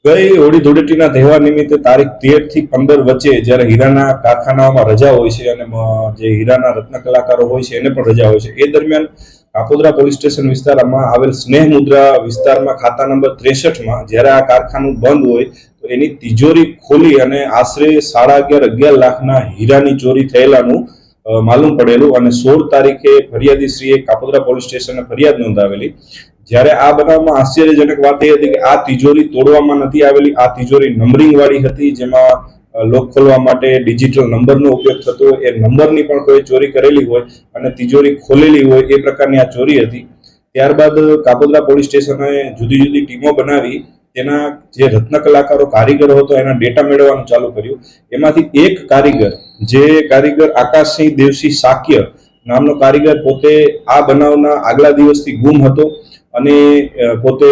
ગઈ હોળી ધૂળેટીના તહેવાર નિમિત્તે તારીખ 13 થી 15 વચ્ચે જ્યારે હીરાના કારખાનાઓમાં રજા હોય છે અને જે હીરાના રત્ન કલાકારો હોય છે એને પણ રજા હોય છે, એ દરમિયાન કાપોદ્રા પોલીસ સ્ટેશન વિસ્તારમાં આવેલ સ્નેહ મુદ્રા વિસ્તારમાં ખાતા નંબર 63માં જ્યારે આ કારખાનું બંધ હોય તો એની તિજોરી ખોલી અને આશરે 11.5 લાખના હીરાની ચોરી થયેલાનું માલુમ પડેલું અને 16 તારીખે ફરિયાદીશ્રીએ કાપોદ્રા પોલીસ સ્ટેશને ફરિયાદ નોંધાવેલી। જ્યારે આ બનાવમાં આશ્ચર્યજનક વાત એ હતી કે આ તિજોરી તોડવામાં નથી આવેલી, આ તિજોરી નંબરિંગ વાળી હતી, જેમાં લોક ખોલવા માટે ડિજિટલ નંબરનો ઉપયોગ થતો હોય, એ નંબરની પણ કોઈ ચોરી કરેલી હોય અને તિજોરી ખોલેલી હોય એ પ્રકારની આ ચોરી હતી। ત્યારબાદ કાપોદ્રા પોલીસ સ્ટેશને જુદી જુદી ટીમો બનાવી તેના જે રત્ન કલાકારો કારીગરો હતો એના ડેટા મેળવવાનું ચાલુ કર્યું। એમાંથી એક કારીગર, જે કારીગર આકાશસિંહ દેવસિંહ સાક્ય નામનો કારીગર પોતે આ બનાવના આગલા દિવસથી ગુમ હતો અને પોતે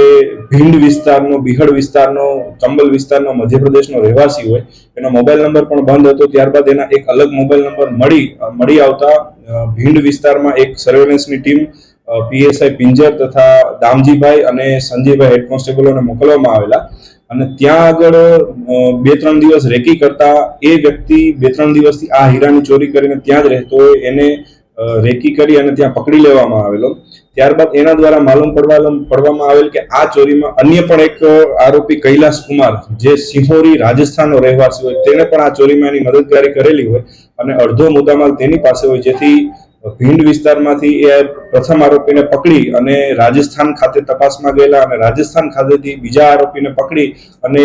ભીંડ વિસ્તારનો, બિહડ વિસ્તારનો, ચંબલ વિસ્તારનો, મધ્યપ્રદેશનો રહેવાસી હોય, એનો મોબાઈલ નંબર પણ બંધ હતો। ત્યારબાદ એના એક અલગ મોબાઈલ નંબર મળી આવતા ભીંડ વિસ્તારમાં એક સર્વેલન્સની ટીમ પીએસઆઈ પિંજર તથા દામજીભાઈ અને સંજયભાઈ હેડ કોન્સ્ટેબલોને મોકલવામાં આવેલા અને ત્યાં આગળ 2-3 દિવસ રેકી કરતા એ વ્યક્તિ 2-3 દિવસથી આ હીરાની ચોરી કરીને ત્યાં જ રહેતો હોય એને રેકી કરી અને ત્યાં પકડી લેવામાં આવેલો। ત્યારબાદ એના દ્વારા માલુમ પડવામાં આવેલ કે આ ચોરીમાં અન્ય પણ એક આરોપી કૈલાશ કુમાર, જે સિંહોરી રાજસ્થાનનો રહેવાસી હોય, તેને પણ આ ચોરીમાં એની મદદગારી કરેલી હોય અને અડધો મુદ્દામાલ તેની પાસે હોય, જેથી ભીંડ વિસ્તારમાંથી એ પ્રથમ આરોપીને પકડી અને રાજસ્થાન ખાતે તપાસમાં ગયેલા અને રાજસ્થાન ખાતેથી બીજા આરોપીને પકડી અને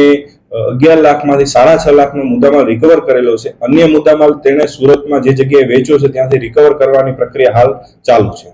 11 લાખમાંથી 6.5 લાખનો મુદ્દામાલ રિકવર કરેલો છે। અન્ય મુદ્દામાલ તેણે સુરતમાં જે જગ્યાએ વેચ્યો છે ત્યાંથી રિકવર કરવાની પ્રક્રિયા હાલ ચાલુ છે।